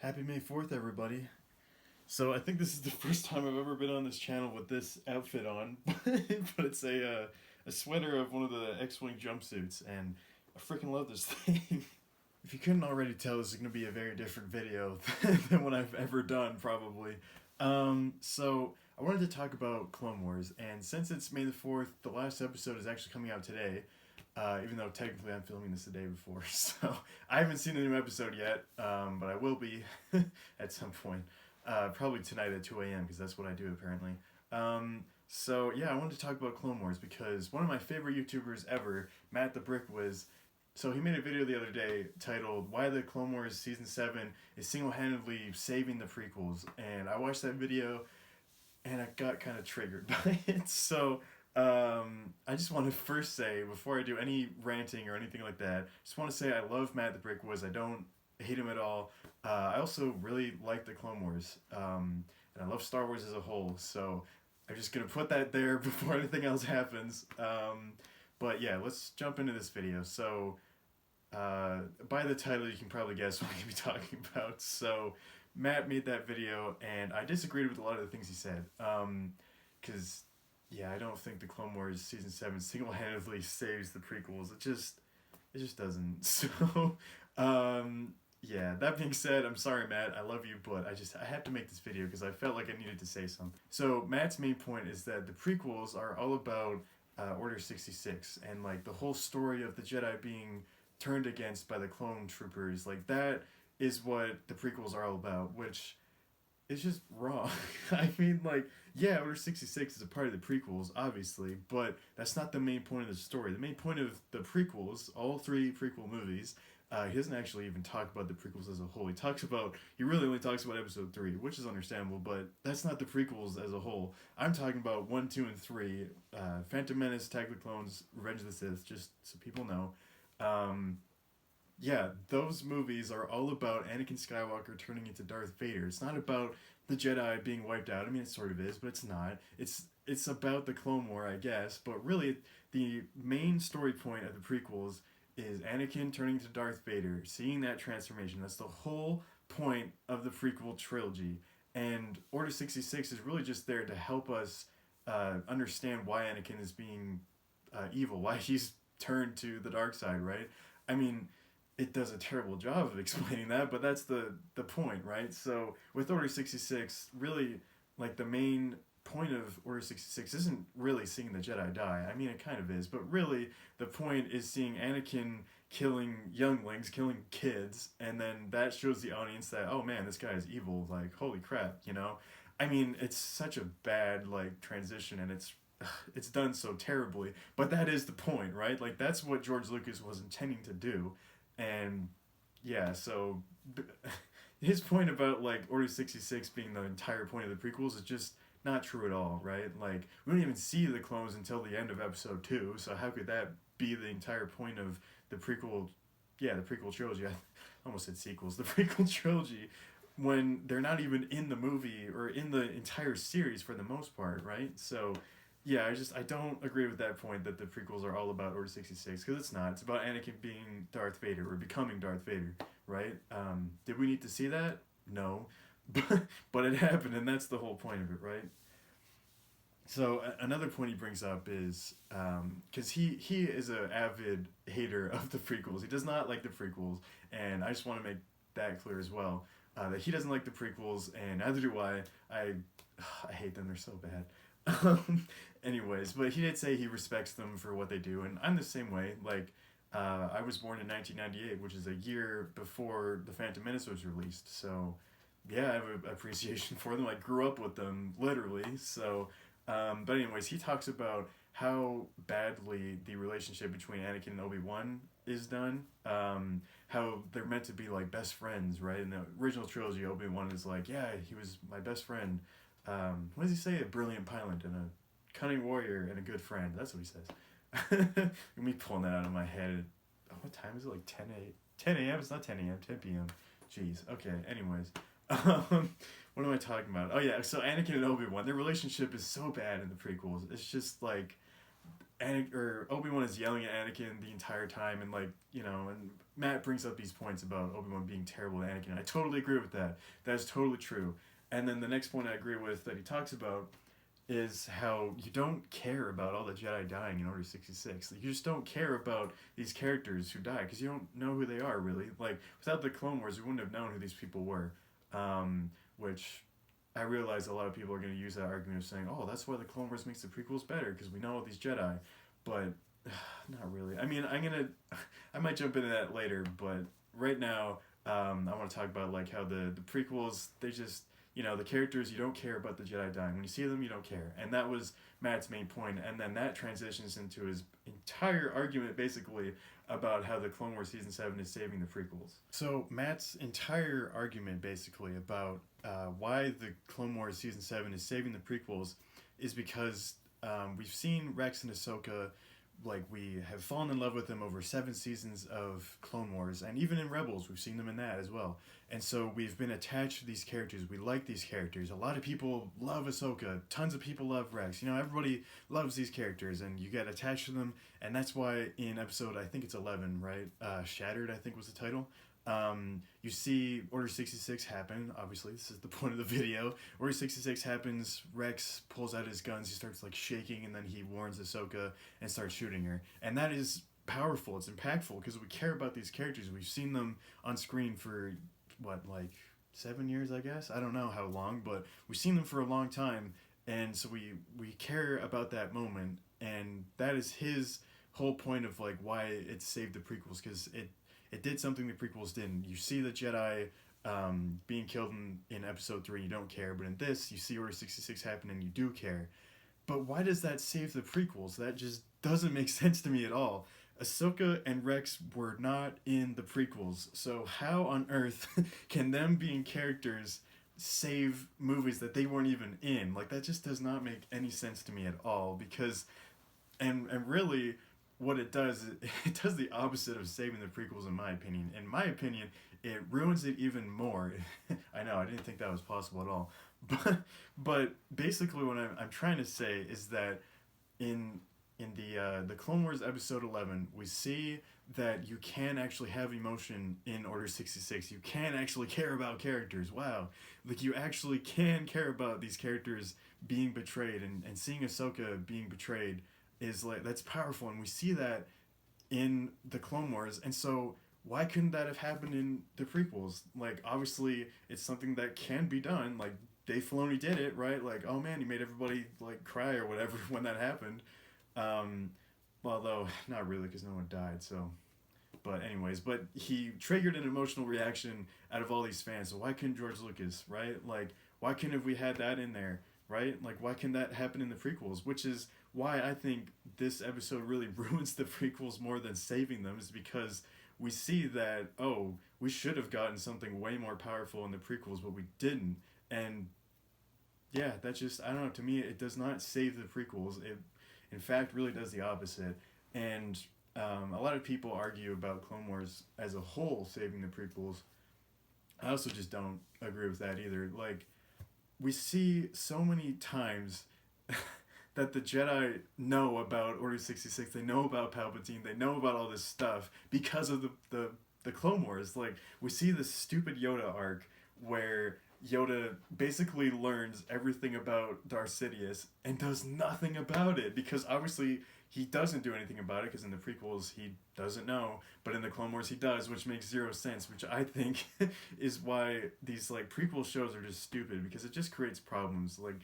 Happy May 4th, everybody. So I think this is the first time I've ever been on this channel with this outfit on, but it's a sweater of one of the X-Wing jumpsuits, and I freaking love this thing. If you couldn't already tell, this is going to be a very different video than what I've ever done, probably. So I wanted to talk about Clone Wars, and since it's May the 4th, the last episode is actually coming out today. Even though technically I'm filming this the day before, so I haven't seen the new episode yet, but I will be at some point, probably tonight at 2 a.m. because that's what I do apparently. So yeah, I wanted to talk about Clone Wars because one of my favorite YouTubers ever, TheBrickWiz, so he made a video the other day titled "Why the Clone Wars Season 7 is Single-Handedly Saving the Prequels," and I watched that video and I got kind of triggered by it. So I just want to first say, before I do any ranting or anything like that, just want to say I love TheBrickWiz. I don't hate him at all. I also really like the Clone Wars, and I love Star Wars as a whole, so I'm just going to put that there before anything else happens. But yeah, let's jump into this video. So, by the title you can probably guess what I'm going to be talking about. So, Matt made that video, and I disagreed with a lot of the things he said, because yeah, I don't think the Clone Wars Season 7 single-handedly saves the prequels. It just doesn't. So, yeah, that being said, I'm sorry, Matt, I love you, but I have to make this video because I felt like I needed to say something. So, Matt's main point is that the prequels are all about Order 66, and, like, the whole story of the Jedi being turned against by the clone troopers, like, that is what the prequels are all about, which is just wrong. I mean, like, yeah, Order 66 is a part of the prequels, obviously, but that's not the main point of the story. The main point of the prequels, all three prequel movies, he doesn't actually even talk about the prequels as a whole. He really only talks about episode 3, which is understandable, but that's not the prequels as a whole. I'm talking about 1, 2, and 3, Phantom Menace, Attack of the Clones, Revenge of the Sith, just so people know. Yeah, those movies are all about Anakin Skywalker turning into Darth Vader. It's not about the Jedi being wiped out. I mean, it sort of is, but it's not. It's about the Clone War, I guess. But really, the main story point of the prequels is Anakin turning to Darth Vader, seeing that transformation. That's the whole point of the prequel trilogy. And Order 66 is really just there to help us understand why Anakin is being evil, why he's turned to the dark side, right? I mean, it does a terrible job of explaining that, but that's the point, right? So with Order 66, really, like, the main point of Order 66 isn't really seeing the Jedi die. I mean, it kind of is, but really the point is seeing Anakin killing younglings, killing kids, and then that shows the audience that, oh man, this guy is evil, like, holy crap, you know? I mean, it's such a bad, like, transition, and it's done so terribly, but that is the point, right? Like, that's what George Lucas was intending to do. And yeah, so his point about, like, Order 66 being the entire point of the prequels is just not true at all, right? Like, we don't even see the clones until the end of episode 2, so how could that be the entire point of the prequel? Yeah, the prequel trilogy. I almost said sequels. The prequel trilogy, when they're not even in the movie or in the entire series for the most part, right? So yeah, I don't agree with that point that the prequels are all about Order 66, because it's not. It's about Anakin being Darth Vader, or becoming Darth Vader, right? Did we need to see that? No. But it happened, and that's the whole point of it, right? So another point he brings up is, because he is an avid hater of the prequels. He does not like the prequels, and I just want to make that clear as well, that he doesn't like the prequels, and neither do I. I hate them, they're so bad. Anyways, but he did say he respects them for what they do, and I'm the same way. Like, I was born in 1998, which is a year before The Phantom Menace was released, so yeah, I have an appreciation for them. I grew up with them, literally, so, but anyways, he talks about how badly the relationship between Anakin and Obi-Wan is done, how they're meant to be, like, best friends, right? In the original trilogy, Obi-Wan is like, yeah, he was my best friend. What does he say? A brilliant pilot and a cunning warrior and a good friend. That's what he says. Me pulling that out of my head. Oh, what time is it? Like 10 a.m.? It's not 10 a.m. 10 p.m. Jeez. Okay. Anyways. What am I talking about? Oh yeah. So Anakin and Obi-Wan, their relationship is so bad in the prequels. It's just like, or Obi-Wan is yelling at Anakin the entire time, and like, you know, and Matt brings up these points about Obi-Wan being terrible to Anakin. I totally agree with that. That's totally true. And then the next point I agree with that he talks about is how you don't care about all the Jedi dying in Order 66. Like, you just don't care about these characters who die because you don't know who they are, really. Like, without the Clone Wars, we wouldn't have known who these people were. Which I realize a lot of people are going to use that argument of saying, oh, that's why the Clone Wars makes the prequels better because we know all these Jedi. But not really. I mean, I might jump into that later, but right now, I want to talk about like how the prequels, they just, you know, the characters, you don't care about the Jedi dying. When you see them, you don't care. And that was Matt's main point. And then that transitions into his entire argument, basically, about how the Clone Wars Season 7 is saving the prequels. So Matt's entire argument, basically, about why the Clone Wars Season 7 is saving the prequels is because we've seen Rex and Ahsoka, like, we have fallen in love with them over 7 seasons of Clone Wars, and even in Rebels, we've seen them in that as well. And so we've been attached to these characters. We like these characters. A lot of people love Ahsoka. Tons of people love Rex. You know, everybody loves these characters, and you get attached to them. And that's why in episode, I think it's 11, right? Shattered, I think was the title. You see Order 66 happen. Obviously, this is the point of the video. Order 66 happens. Rex pulls out his guns. He starts like shaking, and then he warns Ahsoka and starts shooting her. And that is powerful. It's impactful because we care about these characters. We've seen them on screen for what, like 7 years, I guess. I don't know how long, but we've seen them for a long time, and so we care about that moment. And that is his whole point of like why it saved the prequels, because it did something the prequels didn't. You see the Jedi being killed in episode 3, you don't care. But in this, you see Order 66 happen and you do care. But why does that save the prequels? That just doesn't make sense to me at all. Ahsoka and Rex were not in the prequels. So how on earth can them being characters save movies that they weren't even in? Like, that just does not make any sense to me at all. Because, and really, what it does the opposite of saving the prequels, in my opinion. In my opinion, it ruins it even more. I know, I didn't think that was possible at all. But basically what I'm trying to say is that in the Clone Wars episode 11, we see that you can actually have emotion in Order 66. You can actually care about characters. Wow. Like, you actually can care about these characters being betrayed, and seeing Ahsoka being betrayed is like, that's powerful, and we see that in the Clone Wars. And so why couldn't that have happened in the prequels? Like, obviously it's something that can be done. Like, Dave Filoni did it, right? Like, oh man, he made everybody like cry or whatever when that happened. Well, though not really, because no one died. So, but anyways, but he triggered an emotional reaction out of all these fans. So why couldn't George Lucas, right? Like, why couldn't have we had that in there, right? Like, why can that happen in the prequels? Which is why I think this episode really ruins the prequels more than saving them, is because we see that, oh, we should have gotten something way more powerful in the prequels, but we didn't. And yeah, that's just, I don't know, to me, it does not save the prequels. It, in fact, really does the opposite. And a lot of people argue about Clone Wars as a whole saving the prequels. I also just don't agree with that either. Like, we see so many times that the Jedi know about Order 66. They know about Palpatine. They know about all this stuff because of the Clone Wars. Like, we see this stupid Yoda arc where Yoda basically learns everything about Darth Sidious and does nothing about it, because obviously he doesn't do anything about it, because in the prequels he doesn't know, but in the Clone Wars he does, which makes zero sense, which I think is why these like prequel shows are just stupid, because it just creates problems. Like,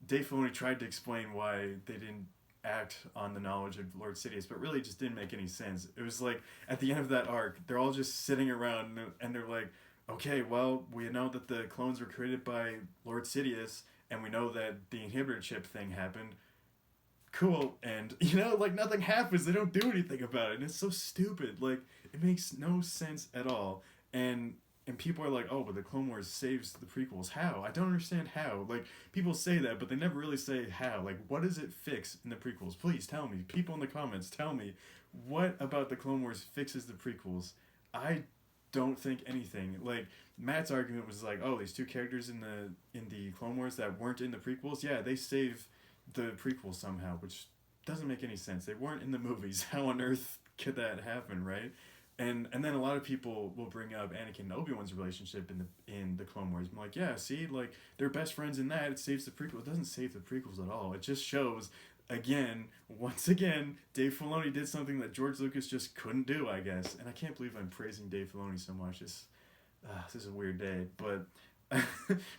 Dave Filoni tried to explain why they didn't act on the knowledge of Lord Sidious, but really it just didn't make any sense. It was like, at the end of that arc, they're all just sitting around and they're like, okay, well, we know that the clones were created by Lord Sidious, and we know that the inhibitor chip thing happened. Cool. And, you know, like, nothing happens. They don't do anything about it. And it's so stupid. Like, it makes no sense at all. And people are like, oh, but the Clone Wars saves the prequels. How? I don't understand how. Like, people say that, but they never really say how. Like, what does it fix in the prequels? Please tell me. People in the comments, tell me. What about the Clone Wars fixes the prequels? I don't think anything. Like, Matt's argument was like, oh, these two characters in the Clone Wars that weren't in the prequels, yeah, they save the prequels somehow, which doesn't make any sense. They weren't in the movies. How on earth could that happen, right? And then a lot of people will bring up Anakin and Obi-Wan's relationship in the Clone Wars. I'm like, yeah, see, like they're best friends in that. It saves the prequel. It doesn't save the prequels at all. It just shows once again, Dave Filoni did something that George Lucas just couldn't do, I guess. And I can't believe I'm praising Dave Filoni so much. This is a weird day, but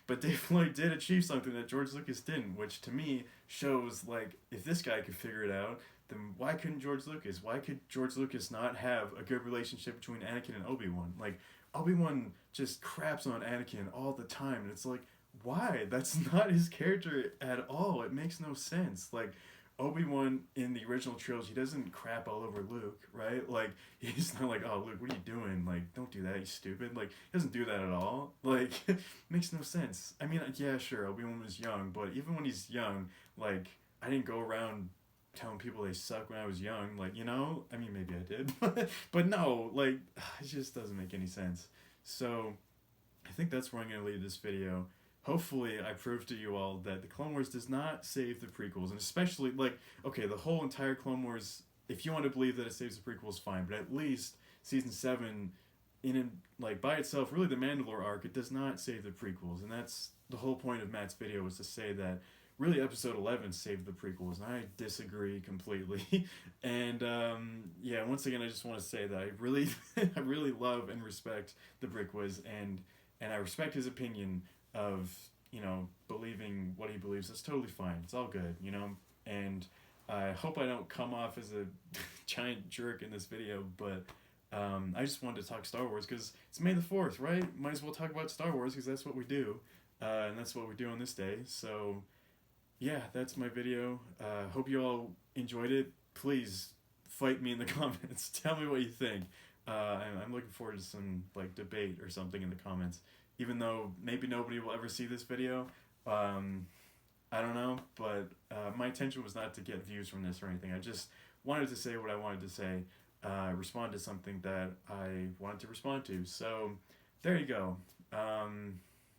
but Dave Filoni did achieve something that George Lucas didn't, which to me shows like if this guy could figure it out, then why couldn't George Lucas? Why could George Lucas not have a good relationship between Anakin and Obi-Wan? Like Obi-Wan just craps on Anakin all the time, and it's like, why? That's not his character at all. It makes no sense. Like Obi-Wan in the original trilogy doesn't crap all over Luke, right? Like he's not like, oh Luke, what are you doing? Like don't do that, you stupid. Like he doesn't do that at all. Like makes no sense. I mean, yeah, sure, Obi-Wan was young, but even when he's young, like I didn't go around telling people they suck when I was young. Like, you know, I mean maybe I did, but no, like it just doesn't make any sense. So I think that's where I'm gonna leave this video. Hopefully I proved to you all that the Clone Wars does not save the prequels, and especially like, okay, the whole entire Clone Wars, if you want to believe that it saves the prequels, fine, but at least season 7 like by itself, really the Mandalore arc, it does not save the prequels. And that's the whole point of Matt's video, was to say that really episode 11 saved the prequels, and I disagree completely. And yeah, once again I just want to say that I really I really love and respect TheBrickWiz, and I respect his opinion of, you know, believing what he believes. That's totally fine. It's all good, you know. And I hope I don't come off as a giant jerk in this video, but I just wanted to talk Star Wars because it's May the 4th, right? Might as well talk about Star Wars because that's what we do, and that's what we do on this day. So yeah, that's my video. Hope you all enjoyed it. Please fight me in the comments. Tell me what you think. I'm looking forward to some like debate or something in the comments. Even though maybe nobody will ever see this video, I don't know, but my intention was not to get views from this or anything. I just wanted to say what I wanted to say, respond to something that I wanted to respond to. So there you go.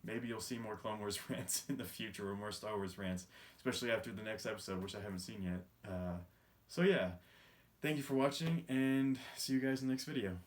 Maybe you'll see more Clone Wars rants in the future, or more Star Wars rants, especially after the next episode, which I haven't seen yet. So yeah, thank you for watching, and see you guys in the next video.